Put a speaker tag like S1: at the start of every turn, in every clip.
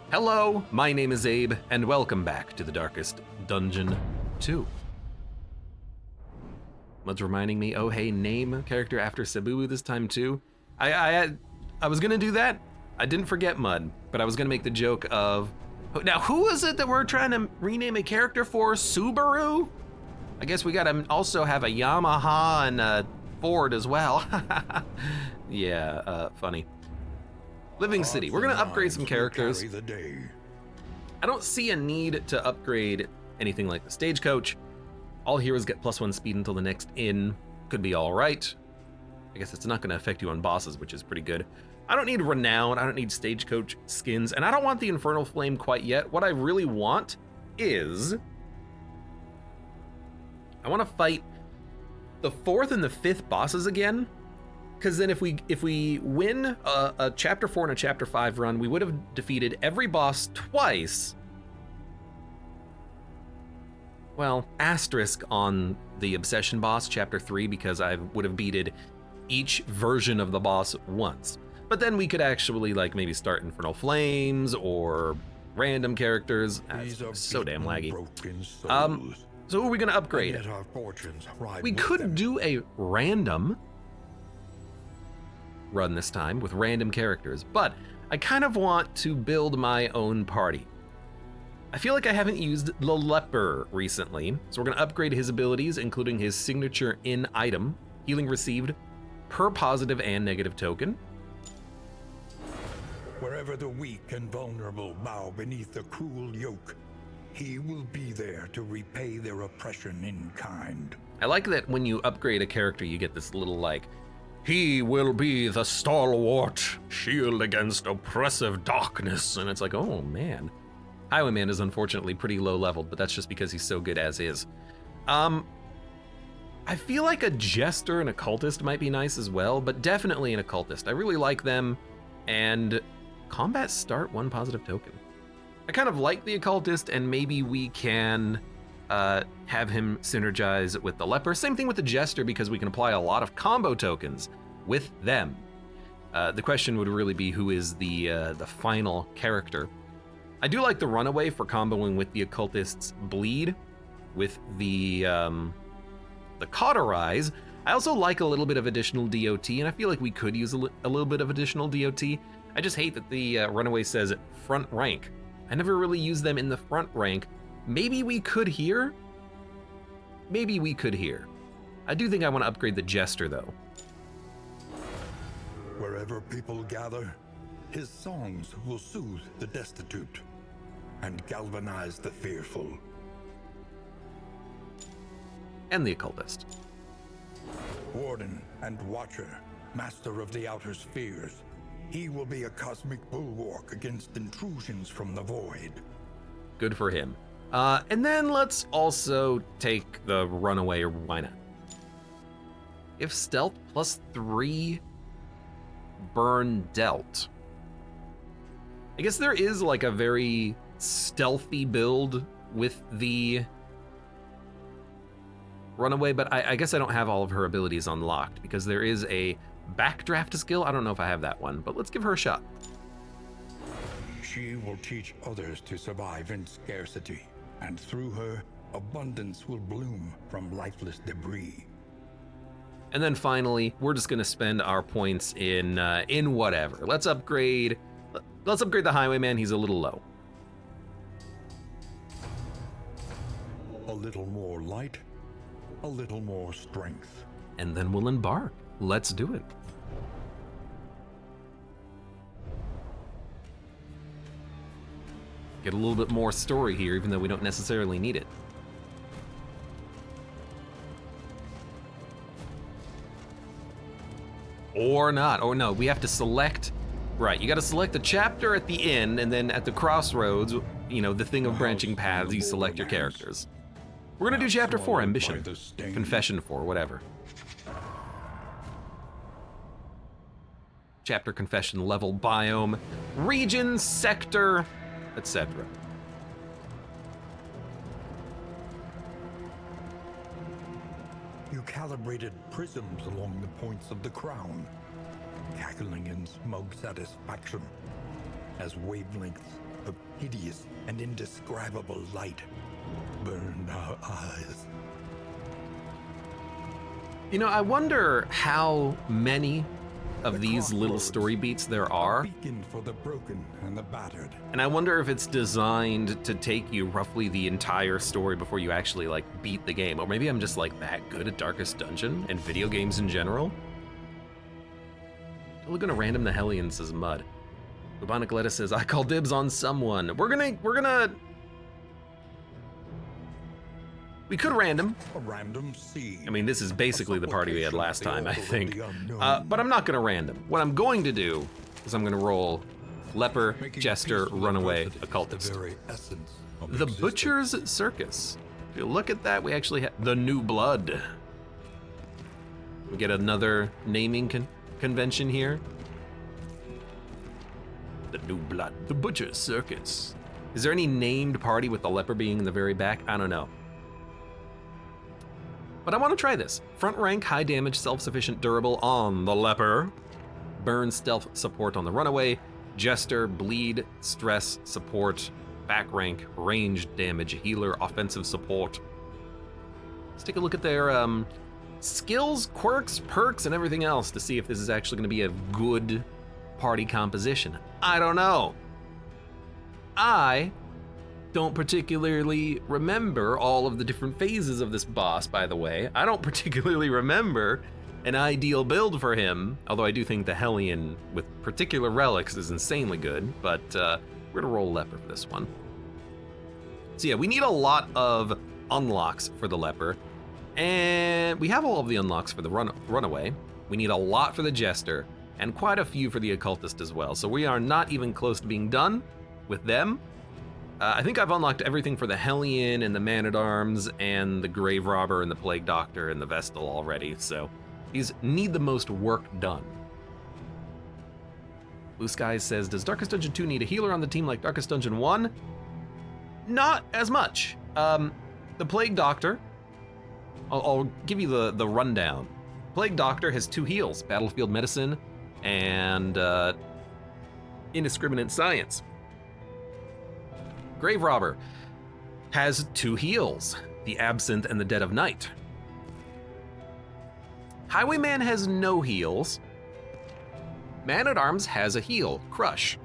S1: Hello, my name is Abe, and welcome back to the Darkest Dungeon 2. What's reminding me? Oh, hey, name character after Sabu this time too. I was gonna do that. I didn't forget Mud, but I was gonna make the joke of, now who is it that we're trying to rename a character for? Subaru? I guess we gotta also have a Yamaha and a Ford as well. Yeah, funny. Living City, we're gonna upgrade some characters. I don't see a need to upgrade anything like the stagecoach. All heroes get +1 speed until the next inn. Could be all right. I guess it's not gonna affect you on bosses, which is pretty good. I don't need renown, I don't need stagecoach skins, and I don't want the infernal flame quite yet. What I really want is, I wanna fight the 4th and the 5th bosses again. Because then if we win a chapter 4 and a chapter 5 run, we would have defeated every boss twice. Well, asterisk on the obsession boss, chapter 3, because I would have beaten each version of the boss once. But then we could actually like maybe start Infernal Flames or random characters. So damn laggy. So who are we gonna upgrade? We could do a random run this time with random characters, but I kind of want to build my own party. I feel like I haven't used the Leper recently, so we're gonna upgrade his abilities, including his signature in item, healing received per positive and negative token.
S2: Wherever the weak and vulnerable bow beneath the cruel yoke, he will be there to repay their oppression in kind.
S1: I like that when you upgrade a character, you get this little like, he will be the stalwart shield against oppressive darkness. And it's like, oh man. Highwayman is unfortunately pretty low leveled, but that's just because he's so good as is. I feel like a jester and a cultist might be nice as well, but definitely an occultist. I really like them. And combat start 1 positive token. I kind of like the occultist, and maybe we can have him synergize with the leper. Same thing with the jester, because we can apply a lot of combo tokens with them. The question would really be who is the final character. I do like the runaway for comboing with the occultist's bleed, with the cauterize. I also like a little bit of additional DOT, and I feel like we could use a little bit of additional DOT. I just hate that the runaway says front rank. I never really use them in the front rank. Maybe we could here. Maybe we could here. I do think I want to upgrade the jester though.
S2: Wherever people gather, his songs will soothe the destitute and galvanize the fearful.
S1: And the occultist.
S2: Warden and Watcher, master of the outer spheres, he will be a cosmic bulwark against intrusions from the void.
S1: Good for him. And then let's also take the runaway, or why not? If stealth +3 burn dealt. I guess there is like a very stealthy build with the runaway, but I guess I don't have all of her abilities unlocked because there is a backdraft skill. I don't know if I have that one, but let's give her a shot.
S2: She will teach others to survive in scarcity, and through her, abundance will bloom from lifeless debris.
S1: And then finally, we're just gonna spend our points in whatever. Let's upgrade the Highwayman. He's a little low.
S2: A little more light, a little more strength.
S1: And then we'll embark. Let's do it. Get a little bit more story here, even though we don't necessarily need it. Or not. Oh no, we have to select. Right, you gotta select the chapter at the end, and then at the crossroads, you know, the thing of branching paths, you select your characters. We're gonna do chapter 4, Ambition. Confession 4, whatever. Chapter, confession, level, biome, region, sector, etc.
S2: You calibrated prisms along the points of the crown, cackling in smug satisfaction as wavelengths of hideous and indescribable light burned our eyes.
S1: You know, I wonder how many of
S2: The
S1: these little
S2: crossroads,
S1: story beats there
S2: a
S1: are.
S2: beacon for the broken and the battered.
S1: And I wonder if it's designed to take you roughly the entire story before you actually like beat the game. Or maybe I'm just like that good at Darkest Dungeon and video games in general. Look at a random the Hellion, says Mud. Bubonic Lettuce says, I call dibs on someone. We could random.
S2: A random seed.
S1: I mean, this is basically the party we had last time, I think.
S2: The unknown.
S1: But I'm not gonna random. What I'm going to do is I'm gonna roll Leper,
S2: Making
S1: Jester,
S2: peace with
S1: Runaway,
S2: adversity, the
S1: Occultist.
S2: very essence of
S1: The
S2: existence.
S1: Butcher's Circus. If you look at that, we actually have the New Blood. We get another naming convention here. The New Blood. The Butcher's Circus. Is there any named party with the leper being in the very back? I don't know. But I want to try this. Front rank, high damage, self-sufficient, durable on the leper. Burn, stealth, support on the runaway. Jester, bleed, stress, support. Back rank, ranged damage, healer, offensive support. Let's take a look at their skills, quirks, perks, and everything else to see if this is actually going to be a good party composition. I don't know. I don't particularly remember all of the different phases of this boss, by the way. I don't particularly remember an ideal build for him, although I do think the Hellion with particular relics is insanely good, but we're gonna roll Leper for this one. So yeah, we need a lot of unlocks for the Leper, and we have all of the unlocks for the Runaway. We need a lot for the Jester, and quite a few for the Occultist as well, so we are not even close to being done with them. I think I've unlocked everything for the Hellion and the Man-at-Arms and the Grave Robber and the Plague Doctor and the Vestal already, so these need the most work done. Blue Skies says, does Darkest Dungeon 2 need a healer on the team like Darkest Dungeon 1? Not as much. The Plague Doctor, I'll give you the rundown. Plague Doctor has 2 heals, Battlefield Medicine and Indiscriminate Science. Grave Robber has 2 heals, the Absinthe and the Dead of Night. Highwayman has no heals. Man-at-Arms has a heal, Crush.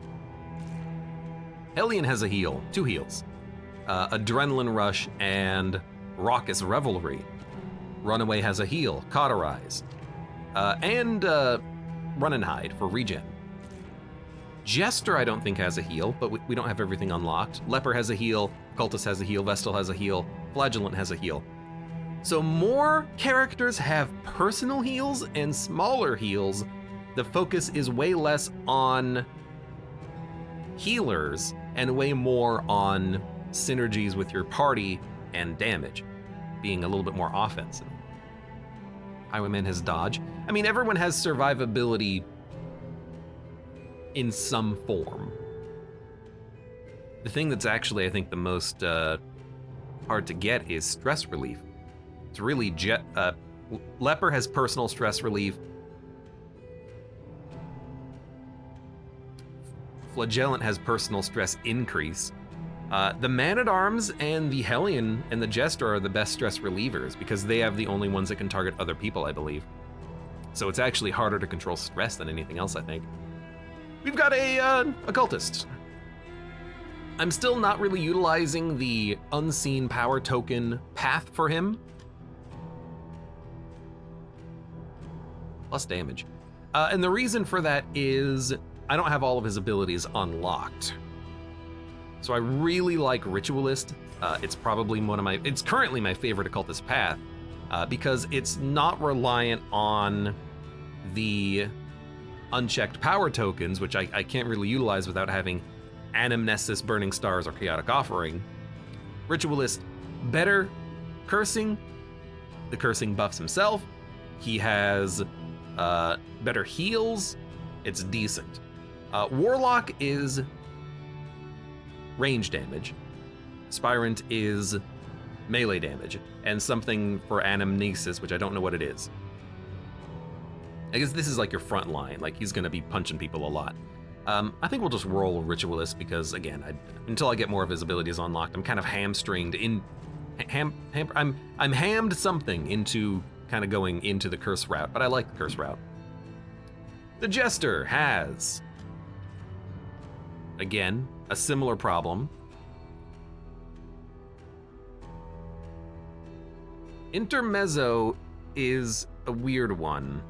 S1: Hellion has a heal, 2 heals. Adrenaline Rush and Raucous Revelry. Runaway has a heal, Cauterize. And Run and Hide for regen. Jester, I don't think, has a heal, but we don't have everything unlocked. Leper has a heal, Cultist has a heal, Vestal has a heal, Flagellant has a heal. So more characters have personal heals and smaller heals. The focus is way less on healers and way more on synergies with your party and damage, being a little bit more offensive. Highwayman has dodge. I mean, everyone has survivability in some form. The thing that's actually, I think, the most hard to get is stress relief. It's really Leper has personal stress relief. Flagellant has personal stress increase. The Man-at-Arms and the Hellion and the Jester are the best stress relievers because they have the only ones that can target other people, I believe. So it's actually harder to control stress than anything else, I think. We've got a Occultist. I'm still not really utilizing the unseen power token path for him. Plus damage. And the reason for that is I don't have all of his abilities unlocked. So I really like Ritualist. It's probably it's currently my favorite Occultist path because it's not reliant on the unchecked power tokens, which I can't really utilize without having Anamnesis, Burning Stars, or Chaotic Offering. Ritualist, better cursing. The cursing buffs himself. He has better heals. It's decent. Warlock is range damage. Spirant is melee damage. And something for Anamnesis, which I don't know what it is. I guess this is like your front line, like he's gonna be punching people a lot. I think we'll just roll Ritualist because, again, until I get more visibilities unlocked, I'm kind of hamstringed in... I'm hammed something into kind of going into the curse route, but I like the curse route. The Jester has, again, a similar problem. Intermezzo is a weird one,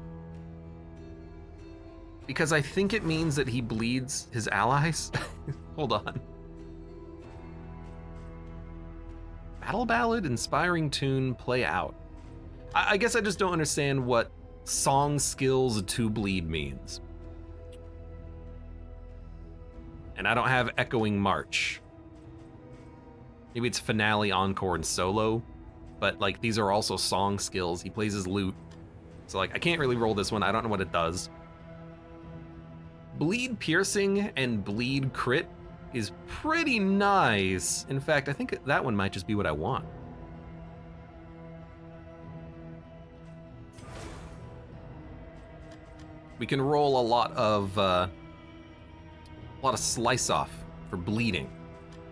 S1: because I think it means that he bleeds his allies. Hold on. Battle Ballad, Inspiring Tune, Play Out. I guess I just don't understand what song skills to bleed means. And I don't have Echoing March. Maybe it's Finale, Encore, and Solo, but like these are also song skills. He plays his lute. So like I can't really roll this one. I don't know what it does. Bleed Piercing and Bleed Crit is pretty nice. In fact, I think that one might just be what I want. We can roll a lot of slice off for bleeding.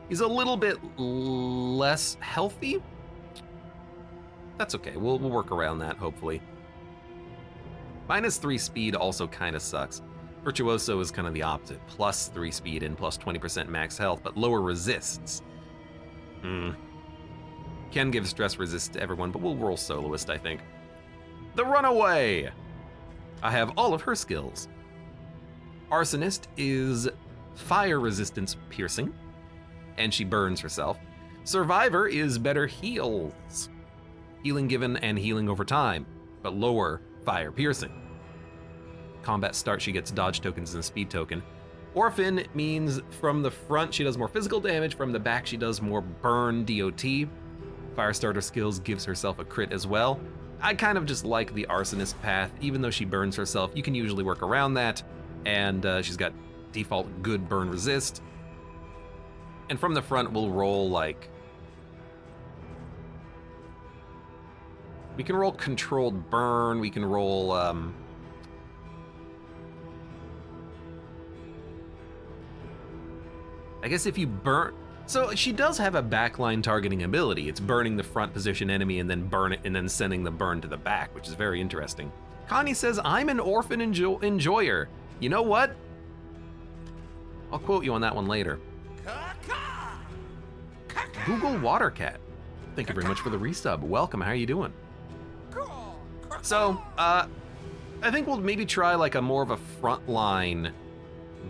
S1: He's a little bit less healthy. That's okay. We'll work around that hopefully. -3 speed also kind of sucks. Virtuoso is kind of the opposite. +3 speed and plus 20% max health, but lower resists. Can give stress resist to everyone, but we'll roll Soloist, I think. The Runaway! I have all of her skills. Arsonist is fire resistance piercing, and she burns herself. Survivor is better heals. Healing given and healing over time, but lower fire piercing. Combat start, she gets dodge tokens and a speed token. Orphan means from the front she does more physical damage, from the back she does more burn DOT. Firestarter skills gives herself a crit as well. I kind of just like the Arsonist path. Even though she burns herself, you can usually work around that, and she's got default good burn resist. And from the front we'll roll like... we can roll controlled burn, we can roll... I guess if you burn... So she does have a backline targeting ability. It's burning the front position enemy and then burn it and then sending the burn to the back, which is very interesting. Connie says, I'm an orphan enjoyer. You know what? I'll quote you on that one later. Google Watercat. Thank you very much for the resub. Welcome, how are you doing? So, I think we'll maybe try like a more of a frontline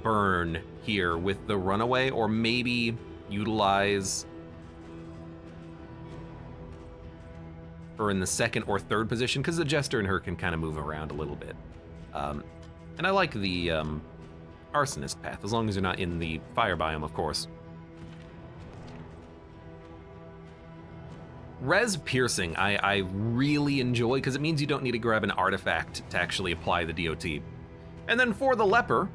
S1: burn here with the Runaway, or maybe utilize her in the second or third position, because the Jester and her can kind of move around a little bit. And I like the Arsonist path, as long as you're not in the fire biome, of course. Res Piercing, I really enjoy, because it means you don't need to grab an artifact to actually apply the DOT. And then for the Leper,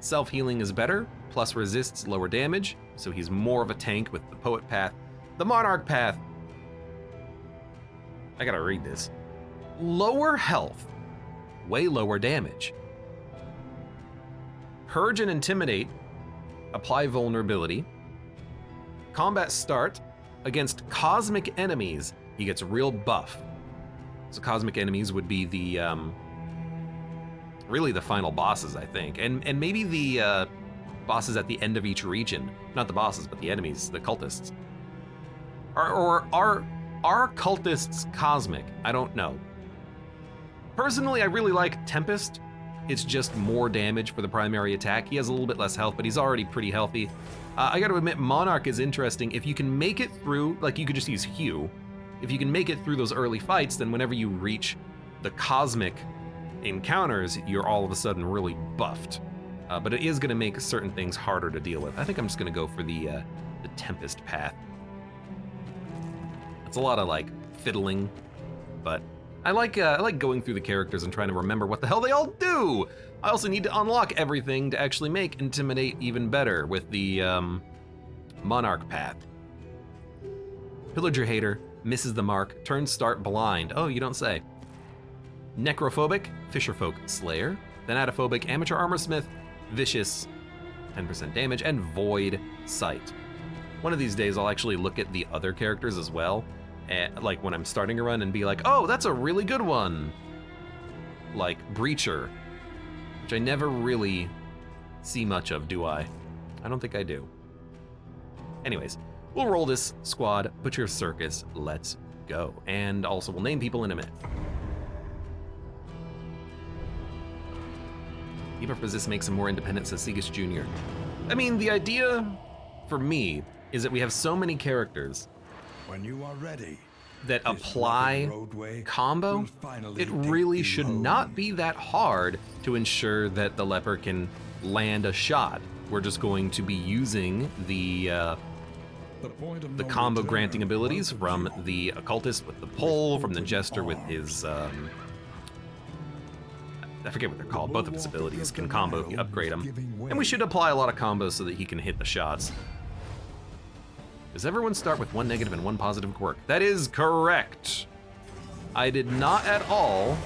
S1: self-healing is better, plus resists lower damage, so he's more of a tank with the Poet path. The Monarch path, I gotta read this. Lower health, way lower damage. Purge and Intimidate, apply vulnerability. Combat start, against cosmic enemies, he gets real buff. So cosmic enemies would be the, really the final bosses, I think. And maybe the bosses at the end of each region. Not the bosses, but the enemies, the cultists. Or are cultists cosmic? I don't know. Personally, I really like Tempest. It's just more damage for the primary attack. He has a little bit less health, but he's already pretty healthy. I gotta admit, Monarch is interesting. If you can make it through, like you could just use Hue. If you can make it through those early fights, then whenever you reach the cosmic encounters, you're all of a sudden really buffed. But it is gonna make certain things harder to deal with. I think I'm just gonna go for the Tempest path. It's a lot of like fiddling, but I like going through the characters and trying to remember what the hell they all do. I also need to unlock everything to actually make Intimidate even better with the Monarch path. Pillager Hater, misses the mark, turns start blind. Oh, you don't say. Necrophobic, Fisherfolk Slayer, Thanatophobic, Amateur Armorsmith, vicious, 10% damage, and void sight. One of these days I'll actually look at the other characters as well, like when I'm starting a run, and be like, oh, that's a really good one. Like Breacher, which I never really see much of, do I? I don't think I do. Anyways, we'll roll this squad, Butcher Circus, let's go. And also we'll name people in a minute. Debuff resist makes him more independent, says Segus Jr. I mean, the idea for me is that we have so many characters
S2: When you are ready,
S1: that
S2: this
S1: apply
S2: rugged roadway
S1: combo.
S2: will finally
S1: It
S2: take
S1: really
S2: you
S1: should
S2: home.
S1: not be that hard to ensure that the leper can land a shot. We're just going to be using the
S2: point of
S1: the
S2: no
S1: combo
S2: return
S1: granting abilities
S2: welcomes
S1: from
S2: you.
S1: the occultist with the pole, from the jester with his I forget what they're called. Both of his abilities can combo if you upgrade them. And we should apply a lot of combos so that he can hit the shots. Does everyone start with one negative and one positive quirk? That is correct. I did not at all.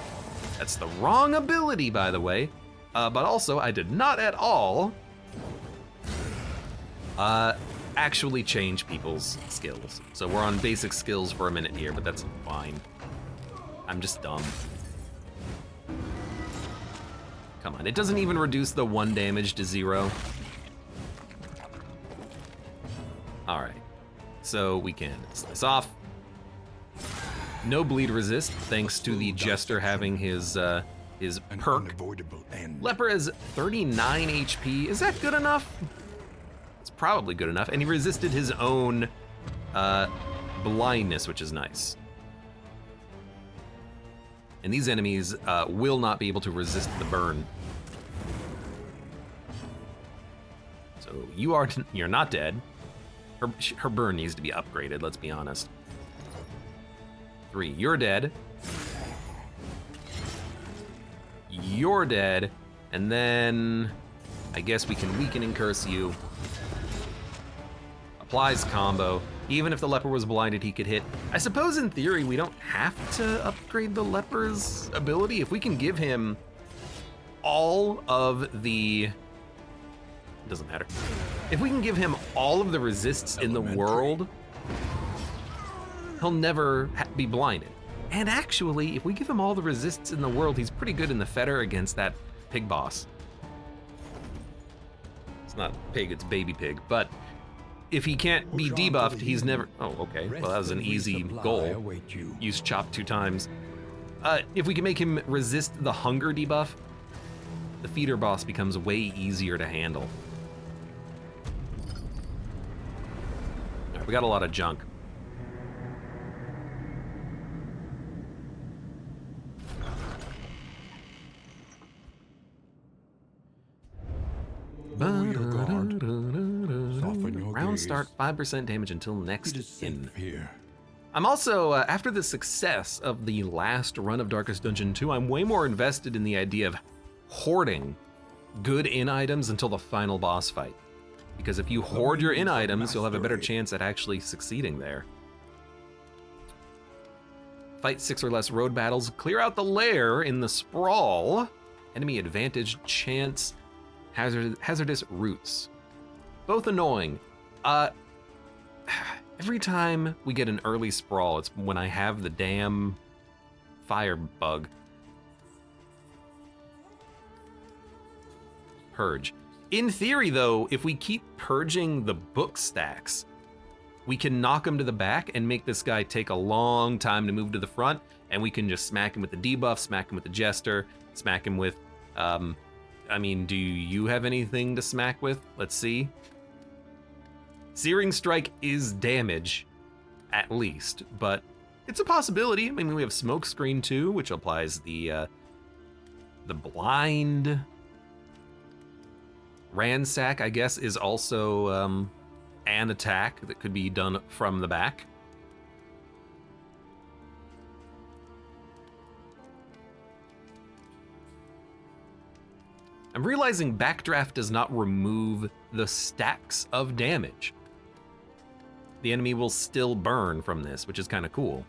S1: That's the wrong ability, by the way. But also, I did not at all actually change people's skills. So we're on basic skills for a minute here, but that's fine. I'm just dumb. Come on, it doesn't even reduce the 1 damage to 0. All right, so we can slice off. No bleed resist, thanks to the Jester having his
S2: An
S1: perk.
S2: unavoidable end.
S1: Leper has 39 HP. Is that good enough? It's probably good enough. And he resisted his own blindness, which is nice. And these enemies will not be able to resist the burn. So you're not dead. Her burn needs to be upgraded, let's be honest. 3, you're dead. You're dead. And then I guess we can weaken and curse you. Applies combo. Even if the leper was blinded, he could hit. I suppose in theory we don't have to upgrade the leper's ability. If we can give him all of the... It doesn't matter. If we can give him all of the resists in the world, he'll never be blinded. And actually, if we give him all the resists in the world, he's pretty good in the fetter against that pig boss. It's not pig, it's baby pig. But if he can't be debuffed, he's never... Oh, okay. Well, that was an easy goal. Use chop 2 times. If we can make him resist the hunger debuff, the feeder boss becomes way easier to handle. All right, we got a lot of junk. Round start, 5% damage until next in.
S2: Here.
S1: I'm also, after the success of the last run of Darkest Dungeon 2, I'm way more invested in the idea of hoarding good in items until the final boss fight. Because if you hoard your in items, you'll have a better chance at actually succeeding there. Fight 6 or less road battles, clear out the lair in the sprawl. Enemy advantage, chance, hazardous routes. Both annoying. Every time we get an early sprawl, it's when I have the damn fire bug. Purge. In theory, though, if we keep purging the book stacks, we can knock him to the back and make this guy take a long time to move to the front, and we can just smack him with the debuff, smack him with the jester, smack him with, I mean, do you have anything to smack with? Let's see. Searing Strike is damage, at least, but it's a possibility. I mean, we have Smoke Screen too, which applies the blind. Ransack, I guess, is also an attack that could be done from the back. I'm realizing Backdraft does not remove the stacks of damage. The enemy will still burn from this, which is kind of cool.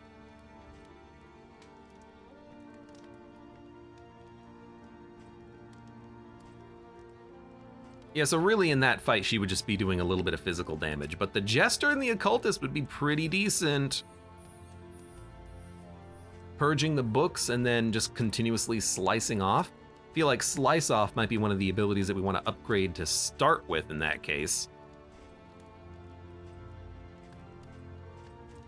S1: Yeah, so really in that fight, she would just be doing a little bit of physical damage, but the Jester and the Occultist would be pretty decent. Purging the books and then just continuously slicing off. I feel like Slice Off might be one of the abilities that we want to upgrade to start with in that case.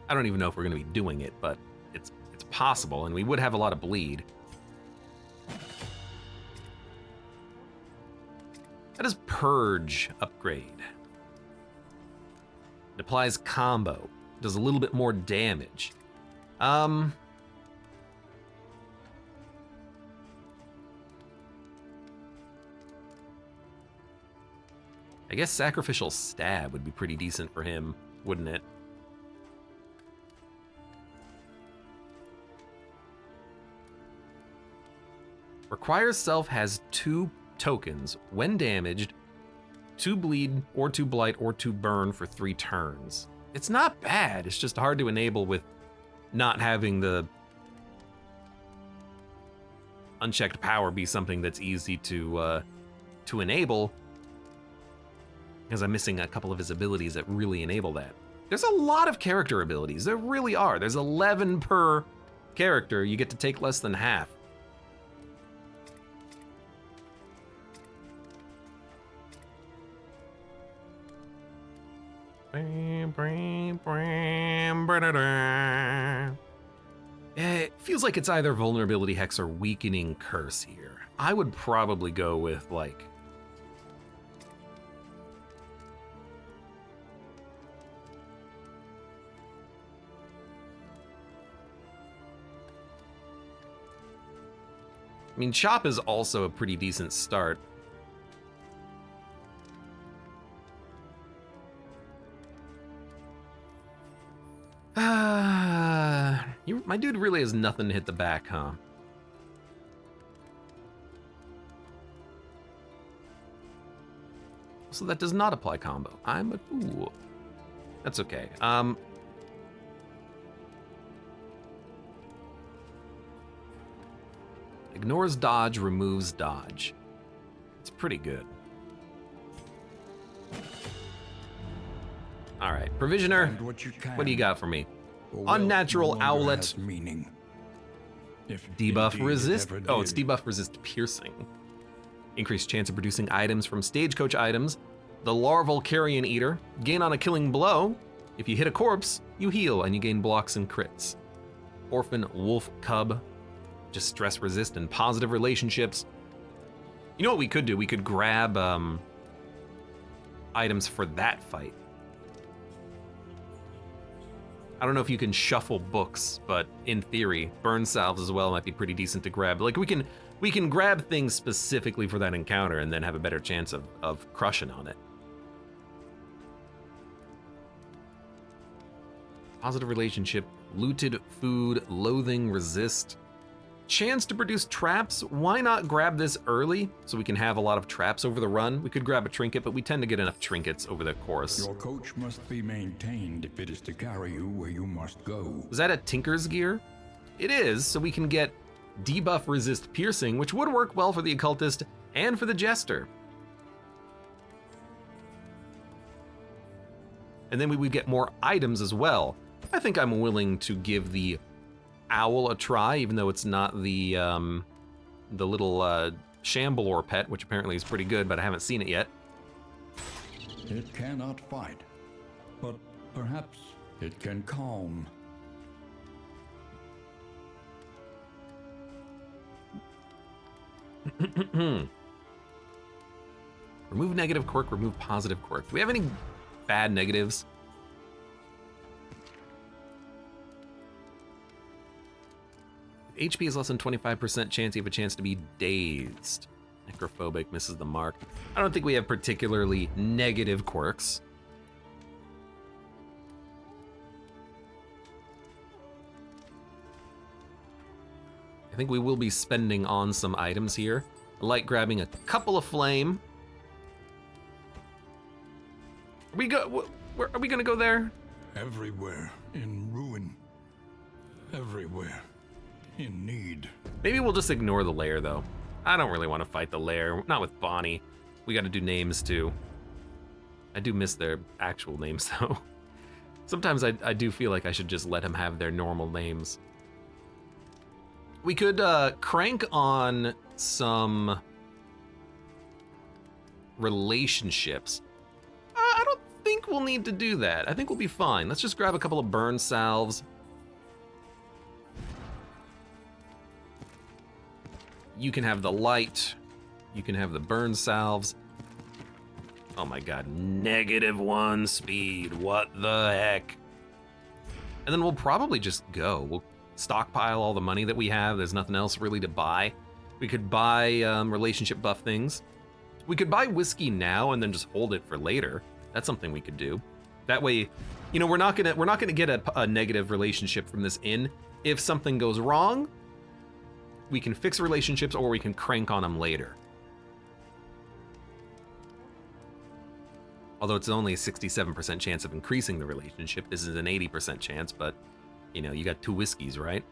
S1: I don't even know if we're going to be doing it, but it's possible, and we would have a lot of bleed. How does Purge upgrade? It applies combo. Does a little bit more damage. I guess Sacrificial Stab would be pretty decent for him, wouldn't it? Requires Self has 2 tokens. When damaged, 2 bleed, or 2 blight, or 2 burn for 3 turns. It's not bad, it's just hard to enable with not having the unchecked power be something that's easy to enable, because I'm missing a couple of his abilities that really enable that. There's a lot of character abilities, there really are. There's 11 per character, you get to take less than half. It feels like it's either Vulnerability Hex or Weakening Curse here. I would probably go with, like, I mean, Chop is also a pretty decent start. My dude really has nothing to hit the back, huh? So that does not apply combo. I'm a fool. That's okay. Ignores dodge, removes dodge. It's pretty good. All right, Provisioner, what do you got for me? Unnatural Owlet. Debuff resist. Oh, it's debuff resist piercing. Increased chance of producing items from stagecoach items. The Larval Carrion Eater. Gain on a killing blow. If you hit a corpse, you heal and you gain blocks and crits. Orphan Wolf Cub. Just stress resist and positive relationships. You know what we could do? We could grab items for that fight. I don't know if you can shuffle books, but in theory, burn salves as well might be pretty decent to grab. Like we can grab things specifically for that encounter and then have a better chance of crushing on it. Positive relationship, looted food, loathing, resist. Chance to produce traps. Why not grab this early so we can have a lot of traps over the run? We could grab a trinket, but we tend to get enough trinkets over the course.
S2: Your coach must be maintained if it is to carry you where you must go.
S1: Was that a Tinker's gear? It is, so we can get debuff resist piercing, which would work well for the Occultist and for the Jester. And then we would get more items as well. I think I'm willing to give the Owl a try, even though it's not the little Shamblor pet, which apparently is pretty good, but I haven't seen it yet.
S2: It cannot fight, but perhaps it can calm.
S1: Remove negative quirk, remove positive quirk. Do we have any bad negatives? HP is less than 25% chance you have a chance to be dazed. Necrophobic misses the mark. I don't think we have particularly negative quirks. I think we will be spending on some items here. I like grabbing a couple of flame. Are we gonna go there?
S2: Everywhere in ruin. Everywhere in need.
S1: Maybe we'll just ignore the lair though. I don't really want to fight the lair, not with Bonnie. We got to do names too. I do miss their actual names though. Sometimes I do feel like I should just let him have their normal names. We could crank on some relationships. I don't think we'll need to do that. I think we'll be fine. Let's just grab a couple of burn salves. You can have the light. You can have the burn salves. Oh my god, -1 speed. What the heck? And then we'll probably just go. We'll stockpile all the money that we have. There's nothing else really to buy. We could buy relationship buff things. We could buy whiskey now and then just hold it for later. That's something we could do. That way, you know, we're not gonna get a negative relationship from this inn. If something goes wrong, we can fix relationships or we can crank on them later. Although it's only a 67% chance of increasing the relationship. This is an 80% chance, but you know, you got 2 whiskeys, right?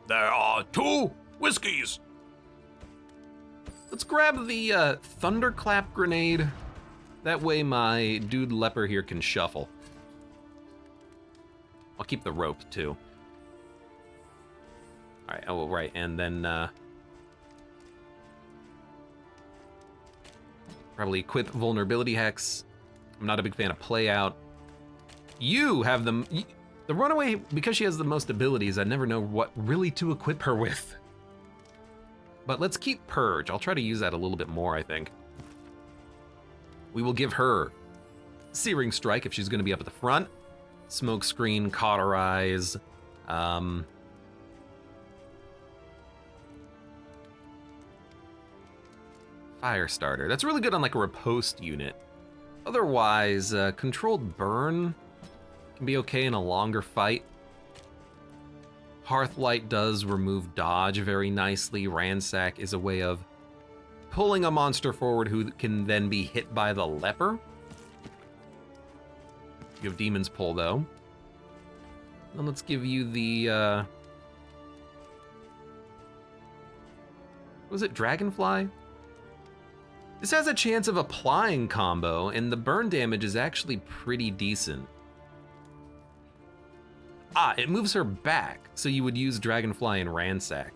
S1: There are 2 whiskeys. Let's grab the thunderclap grenade. That way my dude leper here can shuffle. I'll keep the rope too. All right, oh, right, and then probably equip vulnerability hex. I'm not a big fan of play out. You have the runaway, because she has the most abilities, I never know what really to equip her with. But let's keep purge. I'll try to use that a little bit more, I think. We will give her searing strike if she's gonna be up at the front. Smoke screen, cauterize, fire starter. That's really good on like a riposte unit. Otherwise, controlled burn can be okay in a longer fight. Hearthlight does remove dodge very nicely. Ransack is a way of pulling a monster forward who can then be hit by the leper. You have Demon's Pull though. And let's give you the, was it Dragonfly? This has a chance of applying combo, and the burn damage is actually pretty decent. Ah, it moves her back, so you would use Dragonfly and Ransack.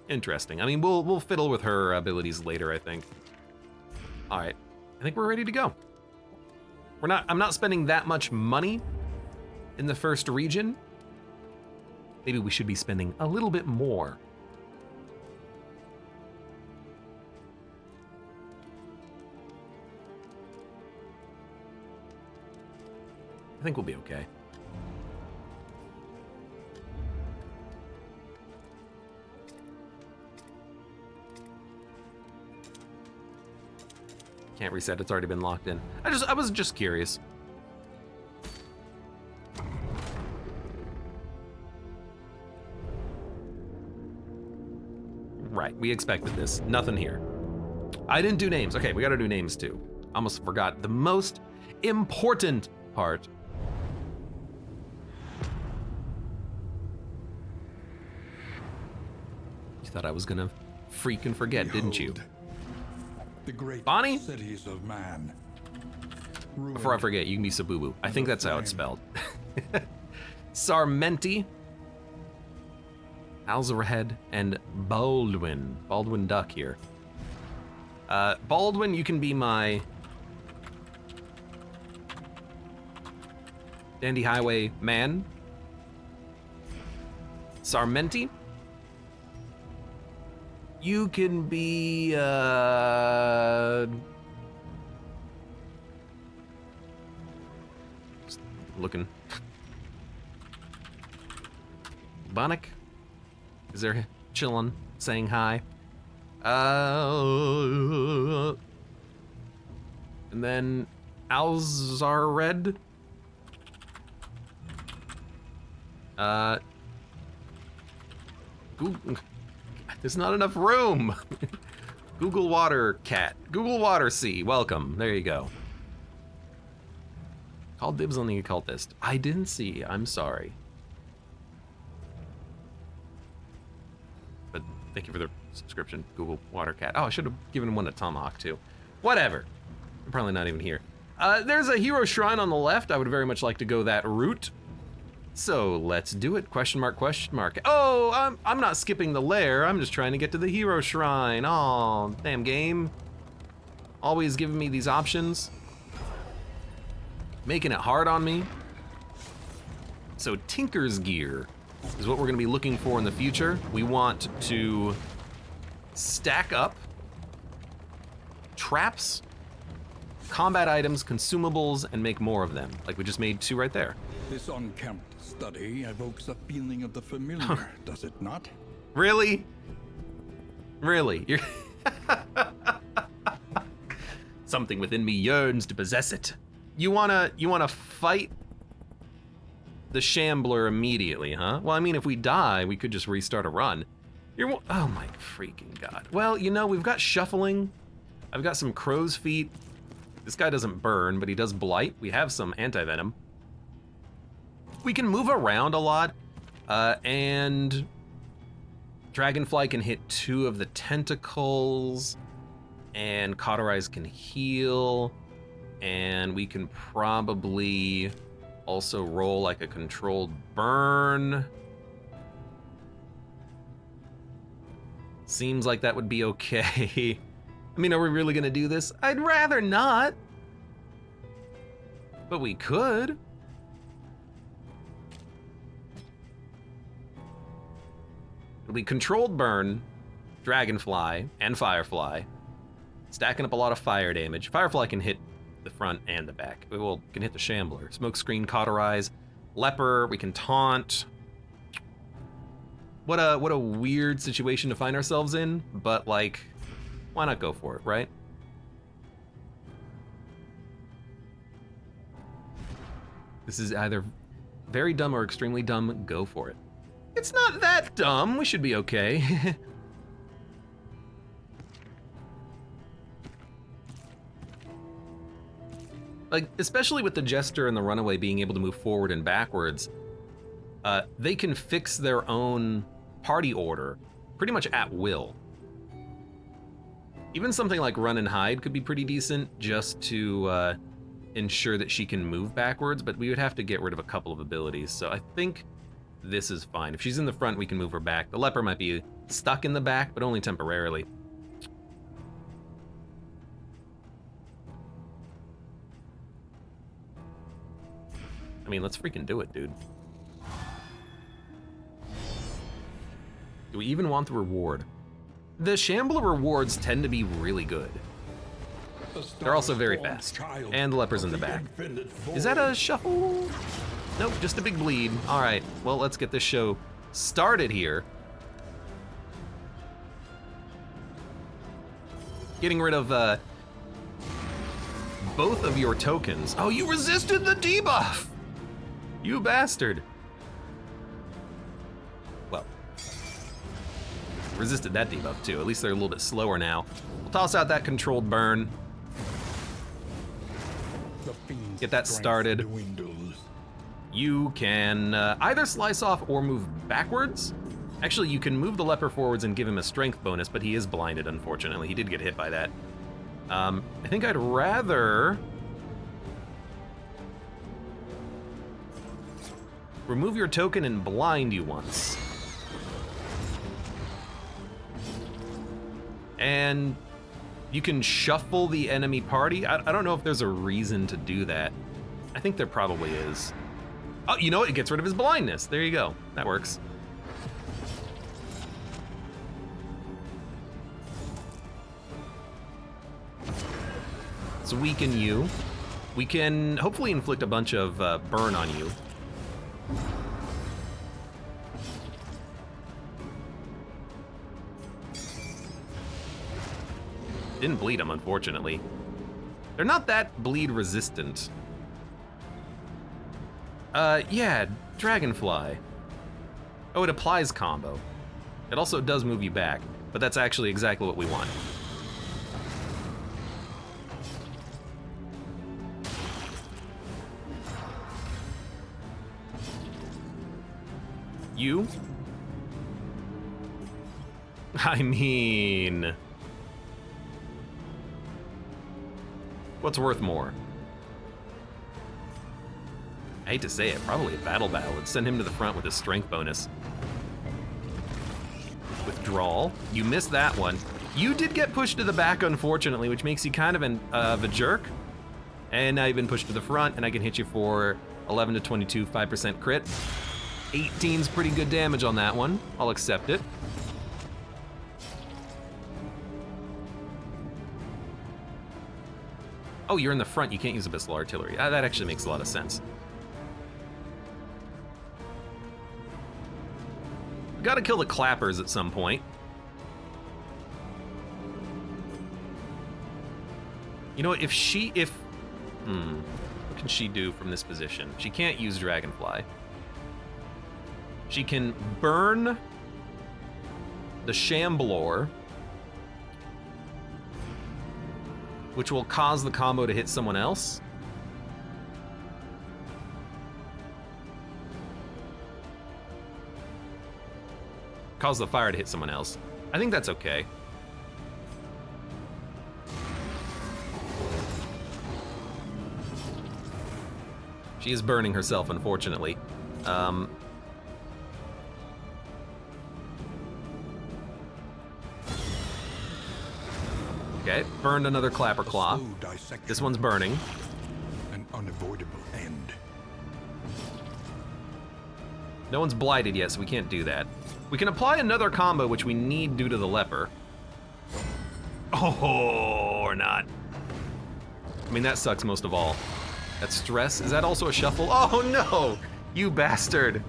S1: Interesting. I mean, we'll fiddle with her abilities later, I think. All right, I think we're ready to go. I'm not spending that much money in the first region. Maybe we should be spending a little bit more. I think we'll be okay. Can't reset, it's already been locked in. I was just curious. Right, we expected this. Nothing here. I didn't do names. Okay, we gotta do names too. Almost forgot the most important part. You thought I was gonna freaking forget, didn't you?
S2: The great
S1: Bonnie?
S2: cities of man.
S1: Before I forget, you can be Sabubu. I think that's how it's spelled. Sarmenti, Alzarhead, and Baldwin. Baldwin Duck here. Baldwin, you can be my Dandy Highway man. Sarmenti, you can be, just looking. Bonnick? Is there Chillin saying hi? And then Alzared? Google. There's not enough room. Google Water Cat. Google Water Sea. Welcome. There you go. Call dibs on the occultist. I didn't see. I'm sorry. But thank you for the subscription. Google Water Cat. Oh, I should have given him one to Tomahawk too. Whatever. I'm probably not even here. There's a hero shrine on the left. I would very much like to go that route. So let's do it. Question mark, question mark. Oh, I'm not skipping the lair. I'm just trying to get to the hero shrine. Oh, damn game. Always giving me these options. Making it hard on me. So Tinker's Gear is what we're gonna be looking for in the future. We want to stack up traps, combat items, consumables, and make more of them. Like we just made 2 right there.
S2: This unkempt study evokes a feeling of the familiar, does it not?
S1: Really? Really? You're Something within me yearns to possess it. You wanna fight the Shambler immediately, huh? Well, I mean, if we die, we could just restart a run. Oh my freaking god. Well, you know, we've got shuffling. I've got some crow's feet. This guy doesn't burn, but he does blight. We have some anti-venom. We can move around a lot, and Dragonfly can hit 2 of the tentacles, and Cauterize can heal, and we can probably also roll like a controlled burn. Seems like that would be okay. I mean, are we really gonna do this? I'd rather not, but we could. It'll be controlled burn, Dragonfly, and Firefly, stacking up a lot of fire damage. Firefly can hit the front and the back. We can hit the Shambler. Smokescreen, Cauterize, Leper, we can taunt. What a weird situation to find ourselves in, but like, why not go for it, right? This is either very dumb or extremely dumb. Go for it. It's not that dumb. We should be okay. Like, especially with the Jester and the Runaway being able to move forward and backwards, they can fix their own party order pretty much at will. Even something like Run and Hide could be pretty decent just to ensure that she can move backwards, but we would have to get rid of a couple of abilities, so I think this is fine. If she's in the front, we can move her back. The Leper might be stuck in the back, but only temporarily. I mean, let's freaking do it, dude. Do we even want the reward? The Shambler rewards tend to be really good. They're also very fast. And the Leper's in the back. Is that a shuffle? Nope, just a big bleed. All right, well, let's get this show started here. Getting rid of both of your tokens. Oh, you resisted the debuff! You bastard. Well, resisted that debuff too. At least they're a little bit slower now. We'll toss out that controlled burn. Get that started. You can either slice off or move backwards. Actually, you can move the Leper forwards and give him a strength bonus, but he is blinded, unfortunately. He did get hit by that. I think I'd rather remove your token and blind you once. And you can shuffle the enemy party. I don't know if there's a reason to do that. I think there probably is. Oh, you know what? It gets rid of his blindness. There you go. That works. Let's weaken you. We can hopefully inflict a bunch of burn on you. Didn't bleed him, unfortunately. They're not that bleed resistant. Yeah, Dragonfly. Oh, it applies combo. It also does move you back, but that's actually exactly what we want. You I mean... what's worth more? I hate to say it, probably a battle bow. Let's send him to the front with his strength bonus. Withdrawal. You missed that one. You did get pushed to the back, unfortunately, which makes you kind of a jerk. And now you've been pushed to the front, and I can hit you for 11 to 22, 5% crit. 18's pretty good damage on that one. I'll accept it. Oh, you're in the front. You can't use abyssal artillery. That actually makes a lot of sense. We gotta kill the clappers at some point. You know what, what can she do from this position? She can't use Dragonfly. She can burn the Shamblor, which will cause the combo to hit someone else. Cause the fire to hit someone else. I think that's okay. She is burning herself, unfortunately. Okay, burned another Clapper Claw. This one's burning.
S2: An unavoidable end.
S1: No one's blighted yet, so we can't do that. We can apply another combo, which we need due to the leper. Oh, or not. I mean, that sucks most of all. That stress, is that also a shuffle? Oh no, you bastard.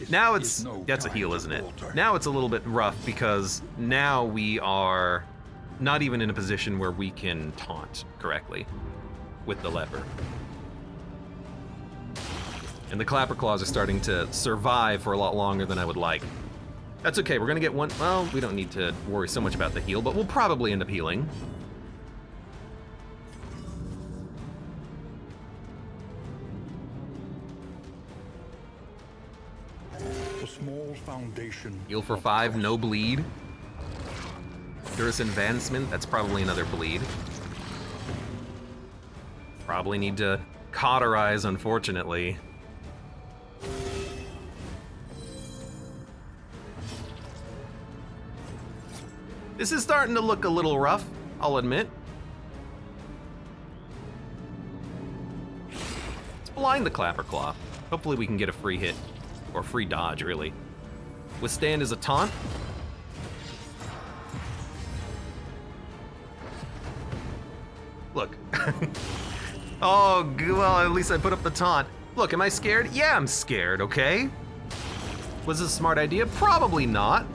S1: Now it's, that's a heal, isn't it? Now it's a little bit rough because now we are not even in a position where we can taunt correctly with the leper. And the Clapper Claws are starting to survive for a lot longer than I would like. That's okay, we're gonna get one, well, we don't need to worry so much about the heal, but we'll probably end up healing.
S2: A small foundation.
S1: Heal for 5, no bleed. Curus Advancement, that's probably another bleed. Probably need to cauterize, unfortunately. This is starting to look a little rough, I'll admit. Let's blind the Clapper Claw. Hopefully we can get a free hit. Or free dodge, really. Withstand is a taunt. Look. Oh, well, at least I put up the taunt. Look, am I scared? Yeah, I'm scared, okay? Was this a smart idea? Probably not.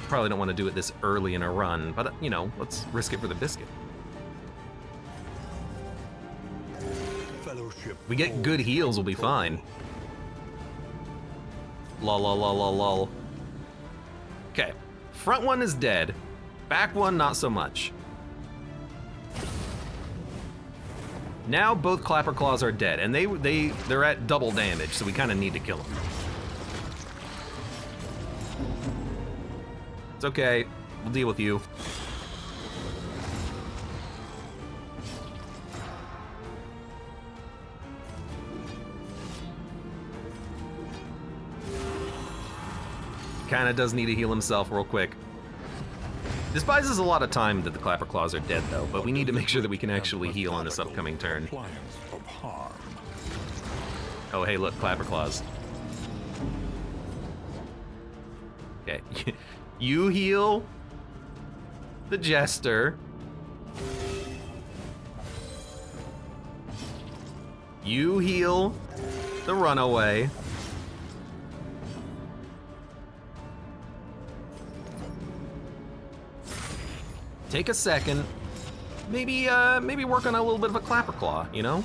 S1: Probably don't want to do it this early in a run, but, you know, let's risk it for the biscuit.
S2: Fellowship.
S1: We get good heals, we'll be fine. Lol, lol, lol, lol, lol. Okay, front one is dead. Back one, not so much. Now both Clapper Claws are dead, and they're at double damage, so we kind of need to kill them. It's okay, we'll deal with you. Kinda does need to heal himself real quick. This buys us a lot of time that the Clapper Claws are dead though, but we need to make sure that we can actually heal on this upcoming turn. Oh hey look, Clapper Claws. Okay, you heal the Jester. You heal the Runaway. Take a second, maybe work on a little bit of a Clapper Claw, you know?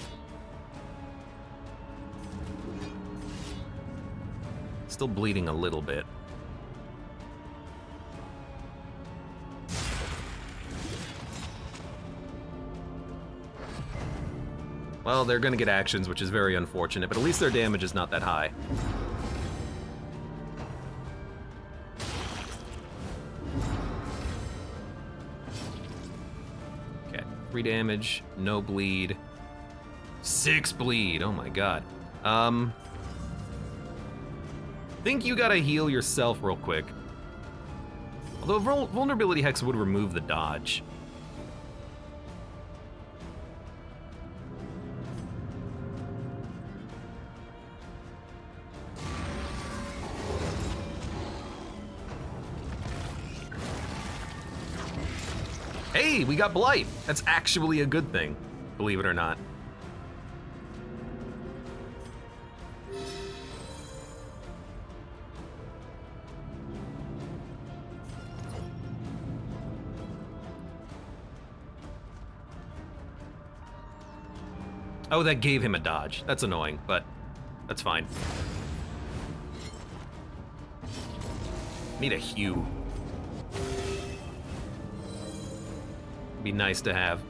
S1: Still bleeding a little bit. Well, they're gonna get actions, which is very unfortunate, but at least their damage is not that high. 3 damage, no bleed. 6 bleed, oh my god. Think you gotta heal yourself real quick. Although vulnerability hex would remove the dodge. Hey, we got Blight. That's actually a good thing, believe it or not. Oh, that gave him a dodge. That's annoying, but that's fine. Need a Hue. Be nice to have.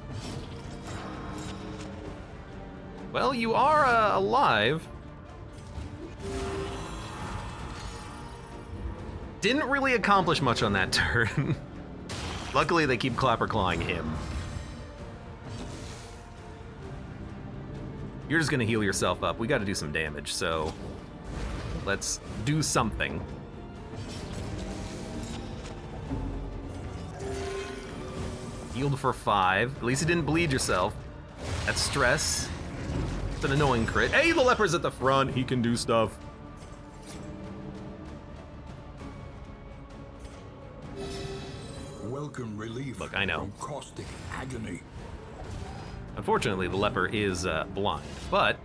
S1: Well, you are alive. Didn't really accomplish much on that turn. Luckily, they keep clapper clawing him. You're just gonna heal yourself up. We gotta do some damage, so let's do something. Healed for 5. At least you didn't bleed yourself. That's stress. It's an annoying crit. Hey, the leper's at the front. He can do stuff.
S2: Welcome relief.
S1: Look, I know.
S2: From caustic agony.
S1: Unfortunately, the leper is blind, but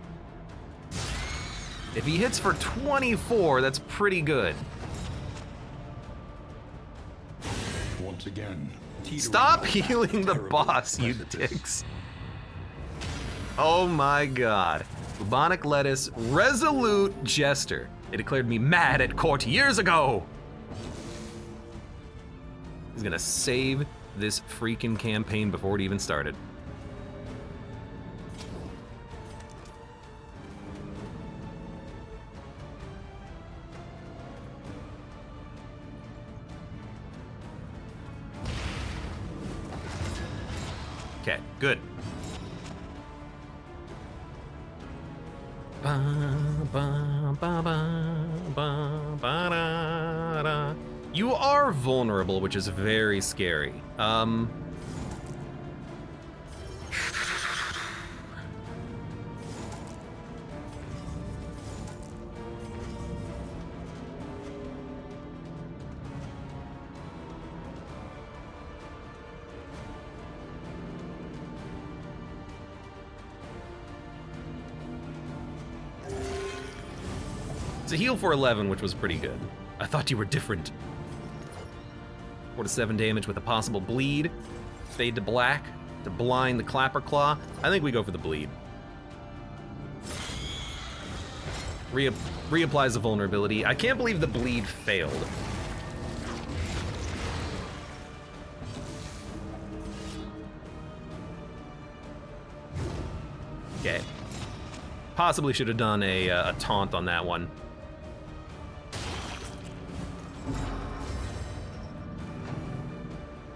S1: if he hits for 24, that's pretty good.
S2: Once again.
S1: Stop healing the boss, you dicks. Oh my god. Bubonic lettuce, resolute jester. They declared me mad at court years ago. He's gonna save this freaking campaign before it even started. Okay, good. You are vulnerable, which is very scary. It's a heal for 11, which was pretty good. I thought you were different. 4 to 7 damage with a possible bleed. Fade to black to blind the clapper claw. I think we go for the bleed. Reapplies the vulnerability. I can't believe the bleed failed. Okay. Possibly should have done a taunt on that one.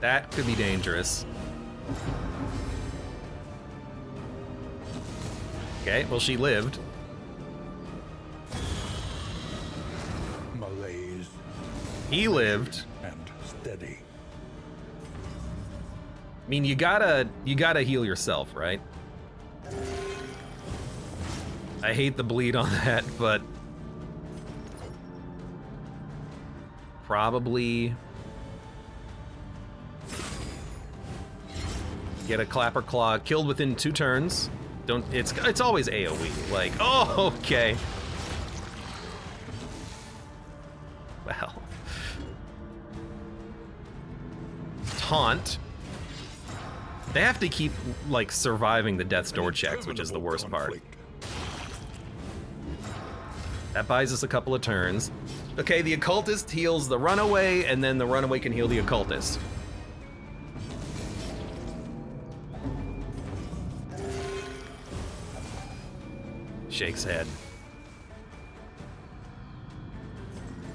S1: That could be dangerous. Okay, well, she lived.
S2: Malaise.
S1: He lived.
S2: And steady.
S1: I mean, you gotta heal yourself, right? I hate the bleed on that, but probably get a clapper claw killed within 2 turns. Don't. It's always AoE. Like, oh, okay. Well, taunt. They have to keep like surviving the death's door checks, which is the worst part. That buys us a couple of turns. Okay, the occultist heals the runaway, and then the runaway can heal the occultist. Shakes head.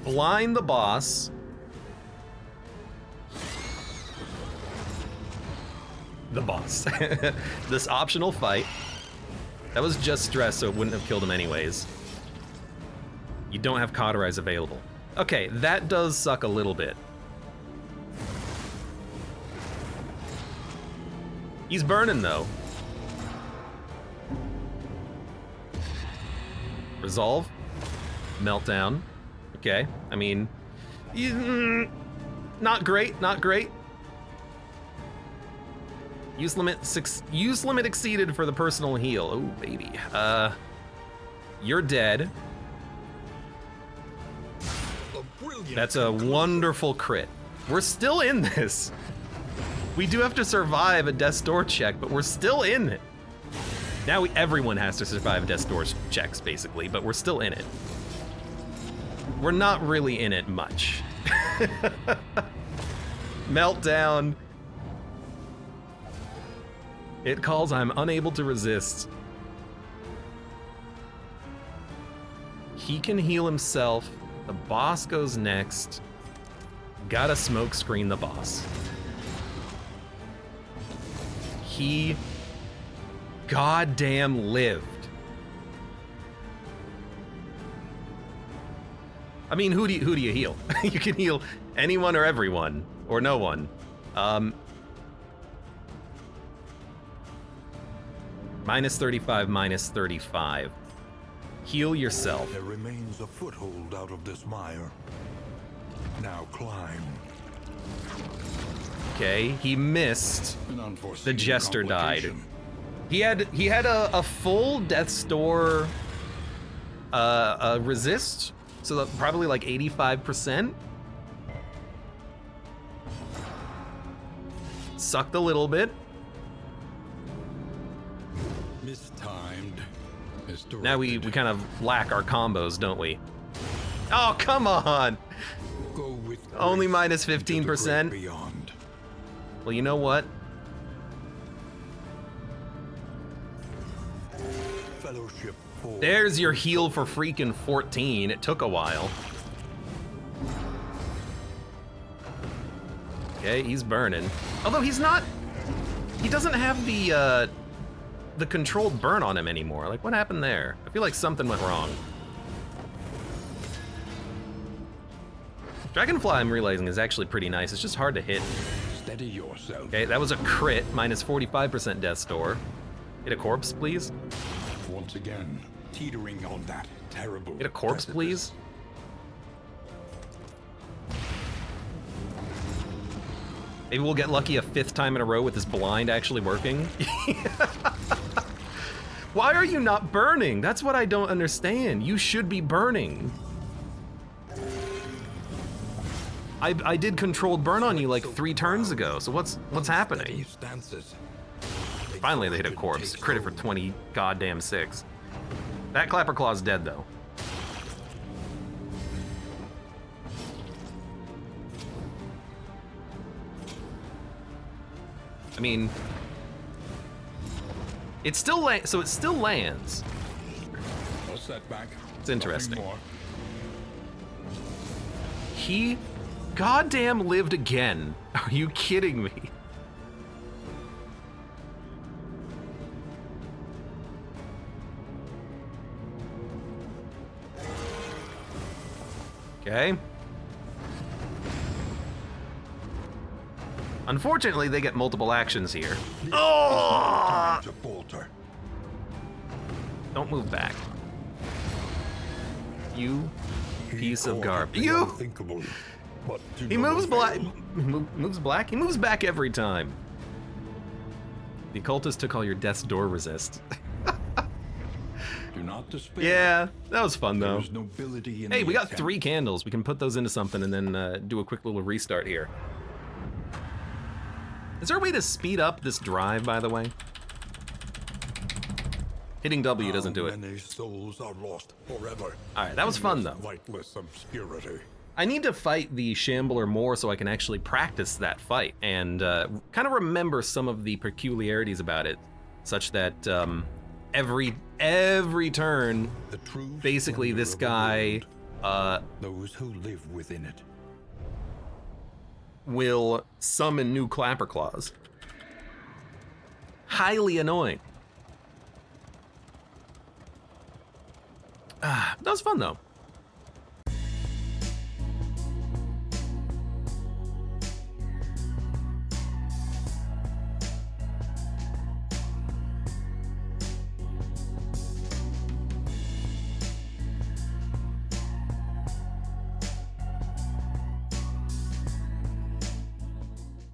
S1: Blind the boss. the boss. This optional fight, that was just stress, so it wouldn't have killed him anyways. You don't have cauterize available. Okay, that does suck a little bit. He's burning though. Resolve. Meltdown. Okay, I mean, not great, not great. Use limit exceeded for the personal heal. Oh, baby. You're dead. That's a wonderful crit. We're still in this. We do have to survive a death's door check, but we're still in it. Now everyone has to survive death's door checks, basically, but we're still in it. We're not really in it much. Meltdown. It calls I'm unable to resist. He can heal himself. The boss goes next. Gotta smoke screen the boss. He goddamn lived. I mean, who do you heal? You can heal anyone or everyone, or no one. Minus 35, minus 35. Heal yourself.
S2: There remains a foothold out of this mire. Now climb.
S1: Okay, he missed. The jester died. He had a full death's door resist, so that probably like 85%. Sucked a little bit.
S2: Mistimed.
S1: Now we kind of lack our combos, don't we? Oh, come on!
S2: Go with
S1: Only minus 15%.
S2: Beyond.
S1: Well, you know what?
S2: Fellowship 4.
S1: There's your heal for freaking 14. It took a while. Okay, he's burning. Although he's not... He doesn't have the controlled burn on him anymore. Like, what happened there? I feel like something went wrong. Dragonfly, I'm realizing, is actually pretty nice. It's just hard to hit.
S2: Steady yourself.
S1: Okay, that was a crit, minus 45% death's door. Hit a corpse, please.
S2: Once again, teetering on that terrible.
S1: Hit a corpse, please. Maybe we'll get lucky a 5th time in a row with this blind actually working. Why are you not burning? That's what I don't understand. You should be burning. I did controlled burn on you like 3 turns ago, so what's happening? Finally they hit a corpse. Crit for 20 goddamn 6. That Clapper Claw's dead though. I mean, it still so it still lands.
S2: No setback.
S1: It's interesting.
S2: Nothing more.
S1: He goddamn lived again. Are you kidding me? Okay. Unfortunately, they get multiple actions here. Oh!
S2: Time to falter.
S1: Don't move back. You piece of garbage.
S2: The
S1: You!
S2: unthinkable, but to
S1: He
S2: no
S1: moves black.
S2: avail.
S1: Moves black? He moves back every time. The occultist took all your death's door resist.
S2: Do not despair.
S1: Yeah, that was fun though.
S2: There's nobility in
S1: Hey,
S2: the
S1: we got
S2: attempt.
S1: 3 candles. We can put those into something and then do a quick little restart here. Is there a way to speed up this drive, by the way? Hitting W doesn't do it.
S2: How many souls are lost forever.
S1: Alright, that was fun though.
S2: Lightless obscurity.
S1: I need to fight the Shambler more so I can actually practice that fight and kind of remember some of the peculiarities about it, such that every turn,
S2: The true
S1: basically
S2: splendor
S1: this
S2: of the
S1: guy
S2: world, those who live within it.
S1: will summon new Clapper Claws. highly annoying. That was fun though.